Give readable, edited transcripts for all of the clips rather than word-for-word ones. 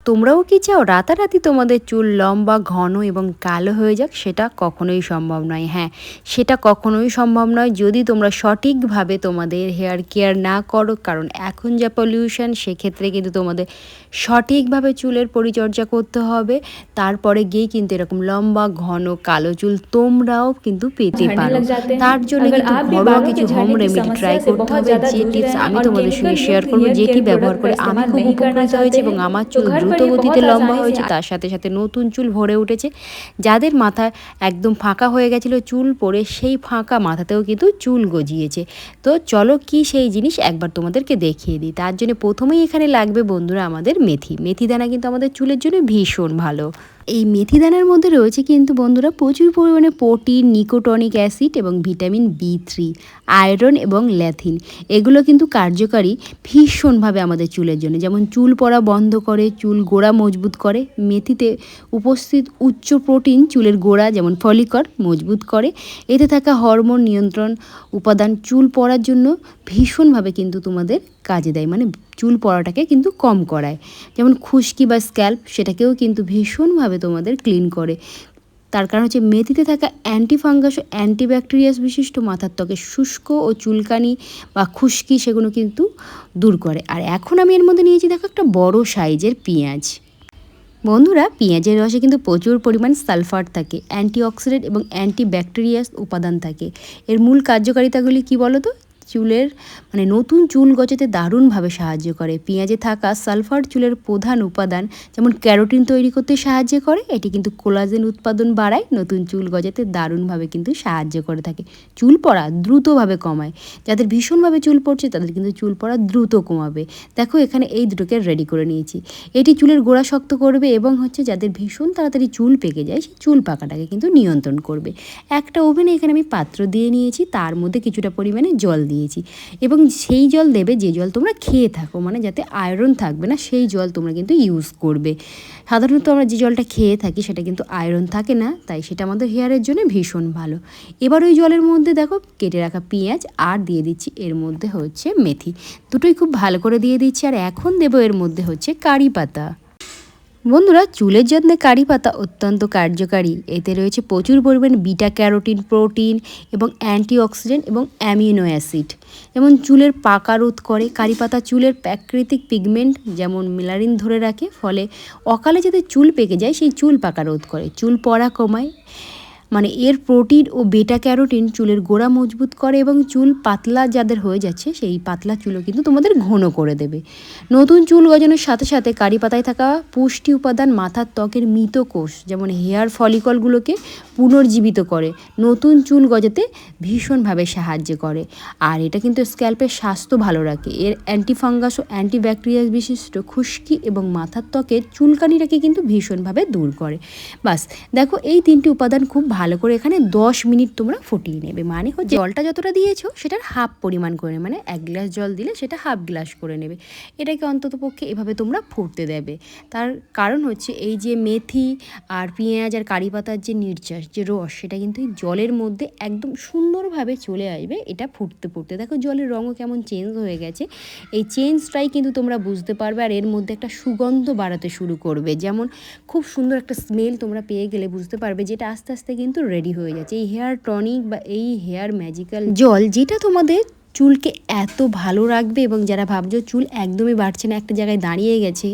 তোমরাও কি চাও রাতারাতি তোমাদের চুল লম্বা ঘন এবং কালো হয়ে যাক? সেটা কখনোই সম্ভব নয়। হ্যাঁ, সেটা কখনোই সম্ভব নয় যদি তোমরা সঠিকভাবে তোমাদের হেয়ার কেয়ার না করো। কারণ এখন যা পলিউশন, সেক্ষেত্রে কিন্তু তোমাদের সঠিকভাবে চুলের পরিচর্যা করতে হবে। তারপরে গিয়েই কিন্তু এরকম লম্বা ঘন কালো চুল তোমরাও কিন্তু পেতে পারো। তার জন্য কিন্তু ঘরোয়া কিছু হোম রেমেডি ট্রাই করতে হবে। যে টিপস আমি তোমাদের সঙ্গে শেয়ার করবো, যেটি ব্যবহার করে আমি খুব উপকৃত হয়েছি এবং আমার চুল দ্রুত গতিতে লম্বা হয়েছে, তার সাথে সাথে নতুন চুল ভরে উঠেছে। যাদের মাথা একদম ফাঁকা হয়ে গেছিলো চুল পড়ে, সেই ফাঁকা মাথাতেও কিন্তু চুল গজিয়েছে। তো চলো কি সেই জিনিস একবার তোমাদেরকে দেখিয়ে দিই। তার জন্য প্রথমেই এখানে লাগবে বন্ধুরা আমাদের মেথি দানা, কিন্তু আমাদের চুলের জন্য ভীষণ ভালো। এই মেথি দানার মধ্যে রয়েছে কিন্তু বন্ধুরা প্রচুর পরিমাণে প্রোটিন, নিকোটনিক অ্যাসিড এবং ভিটামিন B3, আয়রন এবং ল্যাথিন। এগুলো কিন্তু কার্যকারী ভীষণভাবে আমাদের চুলের জন্য। যেমন চুল পড়া বন্ধ করে, চুল গোড়া মজবুত করে। মেথিতে উপস্থিত উচ্চ প্রোটিন চুলের গোড়া যেমন ফলিকল মজবুত করে। এতে থাকা হরমোন নিয়ন্ত্রণ উপাদান চুল পড়ার জন্য ভীষণভাবে কিন্তু তোমাদের কাজে দেয়, মানে চুল পড়াটাকে কিন্তু কম করায়। যেমন খুশকি বা স্ক্যাল্প, সেটাকেও কিন্তু ভীষণভাবে তোমাদের ক্লিন করে। তার কারণ হচ্ছে মেথিতে থাকা অ্যান্টিফাঙ্গাস ও অ্যান্টিব্যাকটেরিয়াস বিশিষ্ট মাথার ত্বকের শুষ্ক ও চুলকানি বা খুশকি, সেগুলো কিন্তু দূর করে। আর এখন আমি এর মধ্যে নিয়েছি দেখো একটা বড় সাইজের পেঁয়াজ। বন্ধুরা, পেঁয়াজের রসে কিন্তু প্রচুর পরিমাণ সালফার থাকে, অ্যান্টিঅক্সিডেন্ট এবং অ্যান্টিব্যাকটেরিয়াস উপাদান থাকে। এর মূল কার্যকারিতাগুলি কী বলো তো? চুলের মানে নতুন চুল গজাতে দারুণভাবে সাহায্য করে। পেঁয়াজে থাকা সালফার চুলের প্রধান উপাদান, যেমন ক্যারোটিন তৈরি করতে সাহায্য করে। এটি কিন্তু কোলাজেন উৎপাদন বাড়ায়, নতুন চুল গজাতে দারুণভাবে কিন্তু সাহায্য করে থাকে। চুল পড়া দ্রুতভাবে কমায়। যাদের ভীষণভাবে চুল পড়ছে তাদের কিন্তু চুল পড়া দ্রুত কমাবে। দেখো এখানে এই দুটোকে রেডি করে নিয়েছি। এটি চুলের গোড়া শক্ত করবে এবং হচ্ছে যাদের ভীষণ তাড়াতাড়ি চুল পেকে যায় সেই চুল পাকাটাকে কিন্তু নিয়ন্ত্রণ করবে। একটা ওভেনে এখানে আমি পাত্র দিয়ে নিয়েছি, তার মধ্যে কিছুটা পরিমাণে জল দিয়েছি এবং সেই জল দেবে যে জল তোমরা খেয়ে থাকো, মানে যাতে আয়রন থাকবে না সেই জল তোমরা কিন্তু ইউজ করবে। সাধারণত আমরা যে জলটা খেয়ে থাকি সেটা কিন্তু আয়রন থাকে না, তাই সেটা আমাদের হেয়ারের জন্য ভীষণ ভালো। এবার ওই জলের মধ্যে দেখো কেটে রাখা পেঁয়াজ আর দিয়ে দিচ্ছি এর মধ্যে হচ্ছে মেথি, দুটোই খুব ভালো করে দিয়ে দিচ্ছি। আর এখন দেবো এর মধ্যে হচ্ছে কারি পাতা। বন্ধুরা, চুলের যত্নে কারি পাতা অত্যন্ত কার্যকারী। এতে রয়েছে প্রচুর পরিমাণ বিটা ক্যারোটিন, প্রোটিন এবং অ্যান্টিঅক্সিডেন্ট এবং অ্যামিনো অ্যাসিড। যেমন চুলের পাকা রোধ করে। কারি পাতা চুলের প্রাকৃতিক পিগমেন্ট যেমন মেলানিন ধরে রাখে, ফলে অকালে যাতে চুল পেকে যায় সেই চুল পাকা রোধ করে। চুল পড়া কমায়, মানে এর প্রোটিন ও বেটা ক্যারোটিন চুলের গোড়া মজবুত করে এবং চুল পাতলা যাদের হয়ে যাচ্ছে সেই পাতলা চুলও কিন্তু তোমাদের ঘন করে দেবে। নতুন চুল গজানোর সাথে সাথে কারি পাতায় থাকা পুষ্টি উপাদান মাথার ত্বকের মৃত কোষ যেমন হেয়ার ফলিকলগুলোকে পুনর্জীবিত করে, নতুন চুল গজাতে ভীষণভাবে সাহায্য করে। আর এটা কিন্তু স্ক্যাল্পের স্বাস্থ্য ভালো রাখে। এর অ্যান্টিফাঙ্গাস ও অ্যান্টিব্যাকটেরিয়াস বিশিষ্ট খুশকি এবং মাথার ত্বকের চুলকানিটাকে কিন্তু ভীষণভাবে দূর করে। বাস দেখো এই তিনটি উপাদান খুব ভালো করে এখানে 10 মিনিট তোমরা ফুটিয়ে নেবে। মানে হচ্ছে জলটা যতটা দিয়েছো সেটার হাফ পরিমাণ করে, মানে 1 গ্লাস জল দিলে সেটা হাফ গ্লাস করে নেবে। এটাকে অন্ততপক্ষে এভাবে তোমরা ফুটতে দেবে। তার কারণ হচ্ছে এই যে মেথি আর পেঁয়াজ আর কারি পাতার যে নির্যাস যে রস, সেটা কিন্তু এই জলের মধ্যে একদম সুন্দরভাবে চলে আসবে এটা ফুটতে ফুটতে। দেখো জলের রঙও কেমন চেঞ্জ হয়ে গেছে। এই চেঞ্জটাই কিন্তু তোমরা বুঝতে পারবে। আর এর মধ্যে একটা সুগন্ধ বাড়াতে শুরু করবে, যেমন খুব সুন্দর একটা স্মেল তোমরা পেয়ে গেলে বুঝতে পারবে যেটা আস্তে আস্তে কিন্তু রেডি হয়ে যাচ্ছে। এই হেয়ার টনিক বা এই হেয়ার ম্যাজিক্যাল জল যেটা তোমাদের চুলকে এত ভালো রাখবে। এবং যারা ভাবছো চুল একদমই বাড়ছে না, একটা জায়গায় দাঁড়িয়ে গেছে,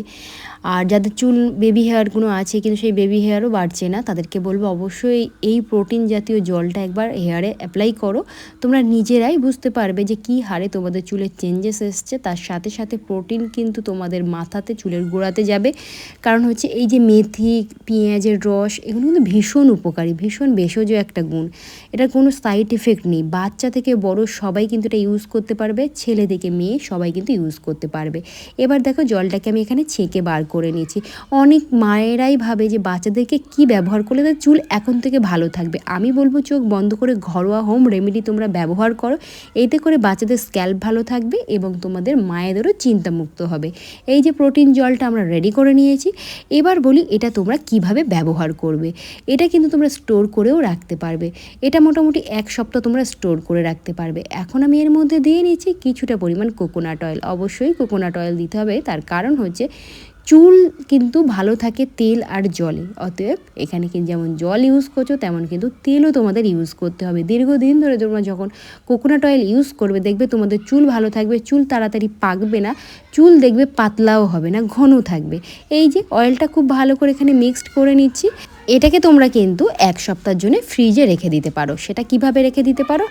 আর যাদের চুল বেবি হেয়ারগুলো আছে কিন্তু সেই বেবি হেয়ারও বাড়ছে না, তাদেরকে বলবো অবশ্যই এই প্রোটিন জাতীয় জলটা একবার হেয়ারে অ্যাপ্লাই করো। তোমরা নিজেরাই বুঝতে পারবে যে কী হারে তোমাদের চুলের চেঞ্জেস এসছে। তার সাথে সাথে প্রোটিন কিন্তু তোমাদের মাথাতে চুলের গোড়াতে যাবে। কারণ হচ্ছে এই যে মেথি, পেঁয়াজের রস, এগুলো কিন্তু ভীষণ উপকারী, ভীষণ ভেষজ একটা গুণ। এটার কোনো সাইড এফেক্ট নেই। বাচ্চা থেকে বড় সবাই কিন্তু এটা ইউজ করতে পারবে, ছেলে থেকে মেয়ে সবাই কিন্তু ইউজ করতে পারবে। এবার দেখো জলটাকে আমি এখানে ছেঁকে বার করে নিয়েছি। অনেক মায়েরাই ভাবে যে বাচ্চাদেরকে কি ব্যবহার করলে তাদের চুল এখন থেকে ভালো থাকবে। আমি বলবো চোখ বন্ধ করে ঘরোয়া হোম রেমেডি তোমরা ব্যবহার করো। এতে করে বাচ্চাদের স্ক্যাল্প ভালো থাকবে এবং তোমাদের মায়েদেরও চিন্তামুক্ত হবে। এই যে প্রোটিন জলটা আমরা রেডি করে নিয়েছি, এবার বলি এটা তোমরা কিভাবে ব্যবহার করবে। এটা কিন্তু তোমরা স্টোর করেও রাখতে পারবে। এটা মোটামুটি 1 সপ্তাহ তোমরা স্টোর করে রাখতে পারবে। এখন আমি এর মধ্যে দিয়ে নিচ্ছি কিছুটা পরিমাণ কোকোনাট অয়েল। অবশ্যই কোকোনাট অয়েল দিতে হবে, তার কারণ হচ্ছে চুল কিন্তু ভালো থাকে তেল আর জলে, অতএব এখানে কিন্তু যেমন জল ইউজ করছো তেমন কিন্তু তেলও তোমাদের ইউজ করতে হবে। দীর্ঘদিন ধরে তোমরা যখন কোকোনাট অয়েল ইউজ করবে দেখবে তোমাদের চুল ভালো থাকবে, চুল তাড়াতাড়ি পাকবে না, চুল দেখবে পাতলাও হবে না, ঘন থাকবে। এই যে অয়েলটা খুব ভালো করে এখানে মিক্সড করে নিচ্ছি। এটাকে তোমরা কিন্তু 1 সপ্তাহের জন্য ফ্রিজে রেখে দিতে পারো। সেটা কিভাবে রেখে দিতে পারো,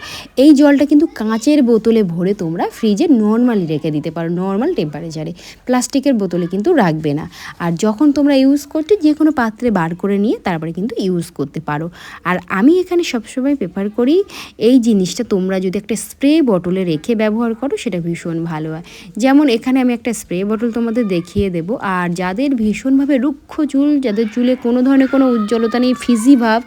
এই জলটা কিন্তু কাঁচের বোতলে ভরে তোমরা ফ্রিজে নর্মালি রেখে দিতে পারো, নর্মাল টেম্পারেচারে। প্লাস্টিকের বোতলে কিন্তু রাখবে না। আর যখন তোমরা ইউজ করছো যে কোনো পাত্রে বার করে নিয়ে তারপরে কিন্তু ইউজ করতে পারো। আর আমি এখানে সবসময় প্রেফার করি এই জিনিসটা তোমরা যদি একটা স্প্রে বোতলে রেখে ব্যবহার করো সেটা ভীষণ ভালো হয়। যেমন এখানে আমি একটা স্প্রে বোতল তোমাদের দেখিয়ে দেবো। আর যাদের ভীষণভাবে রুক্ষ চুল, যাদের চুলে কোনো ধরনের কোনো উজ্জ্বলতা নেই, ফিজি ভাব,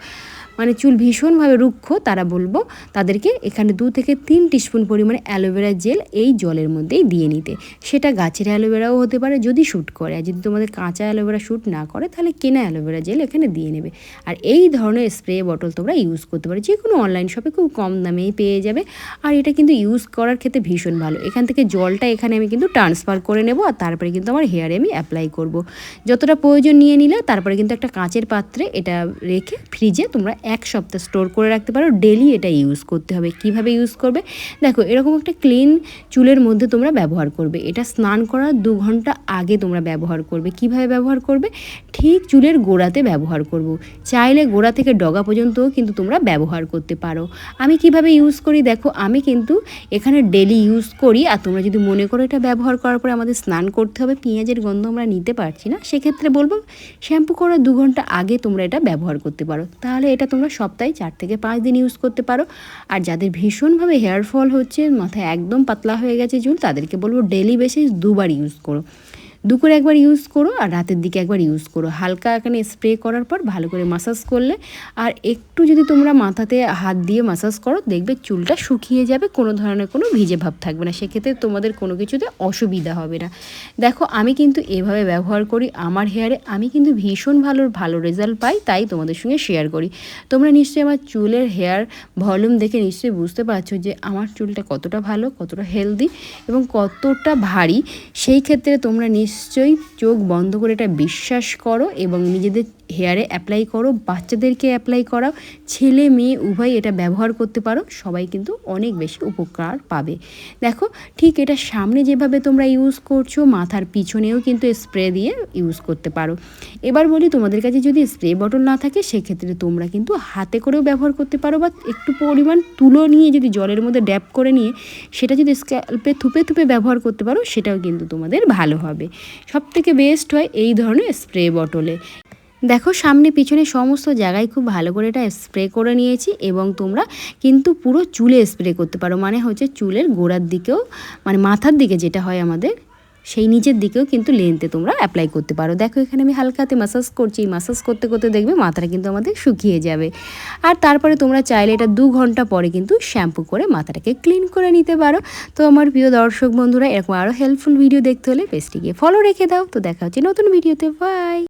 মানে চুল ভীষণভাবে রুক্ষ, তারা বলবো তাদেরকে এখানে 2 থেকে 3 টিস্পুন পরিমাণে অ্যালোভেরা জেল এই জলের মধ্যেই দিয়ে নিতে। সেটা গাছের অ্যালোভেরাও হতে পারে যদি শ্যুট করে, আর যদি তোমাদের কাঁচা অ্যালোভেরা শ্যুট না করে তাহলে কেনা অ্যালোভেরা জেল এখানে দিয়ে নেবে। আর এই ধরনের স্প্রে বটল তোমরা ইউজ করতে পারো, যে কোনো অনলাইন শপে খুব কম দামেই পেয়ে যাবে। আর এটা কিন্তু ইউজ করার ক্ষেত্রে ভীষণ ভালো। এখান থেকে জলটা এখানে আমি কিন্তু ট্রান্সফার করে নেব, আর তারপরে কিন্তু আমার হেয়ারে আমি অ্যাপ্লাই করব। যতটা প্রয়োজন নিয়ে নিলে তারপরে কিন্তু একটা কাঁচের পাত্রে এটা রেখে ফ্রিজে তোমরা 1 সপ্তাহ স্টোর করে রাখতে পারো। ডেলি এটা ইউজ করতে হবে। কিভাবে ইউজ করবে দেখো, এরকম একটা ক্লিন চুলের মধ্যে তোমরা ব্যবহার করবে। এটা স্নান করার 2 ঘন্টা আগে তোমরা ব্যবহার করবে। কিভাবে ব্যবহার করবে, ঠিক চুলের গোড়াতে ব্যবহার করব। চাইলে গোড়া থেকে ডগা পর্যন্তও কিন্তু তোমরা ব্যবহার করতে পারো। আমি কিভাবে ইউজ করি দেখো, আমি কিন্তু এখানে ডেলি ইউজ করি। আর তোমরা যদি মনে করো এটা ব্যবহার করার পরে আমাদের স্নান করতে হবে, পেঁয়াজের গন্ধ আমরা নিতে পারছি না, সেক্ষেত্রে বলবো শ্যাম্পু করার 2 ঘন্টা আগে তোমরা এটা ব্যবহার করতে পারো। তাহলে এটা তোমরা সপ্তাহে 4 থেকে 5 দিন ইউজ করতে পারো। আর যাদের ভীষণভাবে হেয়ার ফল হচ্ছে, মাথায় একদম পাতলা হয়ে গেছে চুল, তাদেরকে বলবো ডেলি বেসিস 2 বার ইউজ করো। দুপুরে একবার ইউজ করো আর রাতের দিকে একবার ইউজ করো। হালকা এখানে স্প্রে করার পর ভালো করে মাসাজ করলে, আর একটু যদি তোমরা মাথাতে হাত দিয়ে মাসাজ করো দেখবে চুলটা শুকিয়ে যাবে, কোনো ধরনের কোনো ভিজে ভাব থাকবে না। সেক্ষেত্রে তোমাদের কোনো কিছুতে অসুবিধা হবে না। দেখো আমি কিন্তু এভাবে ব্যবহার করি আমার হেয়ারে, আমি কিন্তু ভীষণ ভালো রেজাল্ট পাই, তাই তোমাদের সঙ্গে শেয়ার করি। তোমরা নিশ্চয়ই আমার চুলের হেয়ার ভলিউম দেখে নিশ্চয়ই বুঝতে পারছো যে আমার চুলটা কতটা ভালো, কতটা হেলদি এবং কতটা ভারী। সেই ক্ষেত্রে তোমরা নিশ্চয়ই চোখ বন্ধ করে এটা বিশ্বাস করো এবং নিজেদের হেয়ারে অ্যাপ্লাই করো, বাচ্চাদেরকে অ্যাপ্লাই করাও, ছেলে মেয়ে উভয় এটা ব্যবহার করতে পারো, সবাই কিন্তু অনেক বেশি উপকার পাবে। দেখো ঠিক এটা সামনে যেভাবে তোমরা ইউজ করছো, মাথার পিছনেও কিন্তু স্প্রে দিয়ে ইউজ করতে পারো। এবার বলি, তোমাদের কাছে যদি স্প্রে বটল না থাকে সেক্ষেত্রে তোমরা কিন্তু হাতে করেও ব্যবহার করতে পারো, বা একটু পরিমাণ তুলো নিয়ে যদি জলের মধ্যে ড্যাপ করে নিয়ে সেটা যদি স্ক্যাল্পে থুপে ব্যবহার করতে পারো সেটাও কিন্তু তোমাদের ভালো হবে। সবথেকে বেস্ট হয় এই ধরনের স্প্রে বটলে। দেখো সামনে পিছনে সমস্ত জায়গায় খুব ভালো করে এটা স্প্রে করে নিয়েছি, এবং তোমরা কিন্তু পুরো চুলে স্প্রে করতে পারো, মানে হচ্ছে চুলের গোড়ার দিকেও, মানে মাথার দিকে যেটা হয় আমাদের, সেই নিচের দিকেও কিন্তু লেন্থে তোমরা অ্যাপ্লাই করতে পারো। দেখো এখানে আমি হালকা হাতে মাসাজ করছি, মাসাজ করতে করতে দেখবে মাথাটা কিন্তু আমাদের শুকিয়ে যাবে। আর তারপরে তোমরা চাইলে এটা 2 ঘন্টা পরে কিন্তু শ্যাম্পু করে মাথাটাকে ক্লিন করে নিতে পারো। তো আমার প্রিয় দর্শক বন্ধুরা, এরকম আরও হেল্পফুল ভিডিও দেখতে হলে পেজটিকে ফলো রেখে দাও। তো দেখা হচ্ছে নতুন ভিডিওতে, বাই।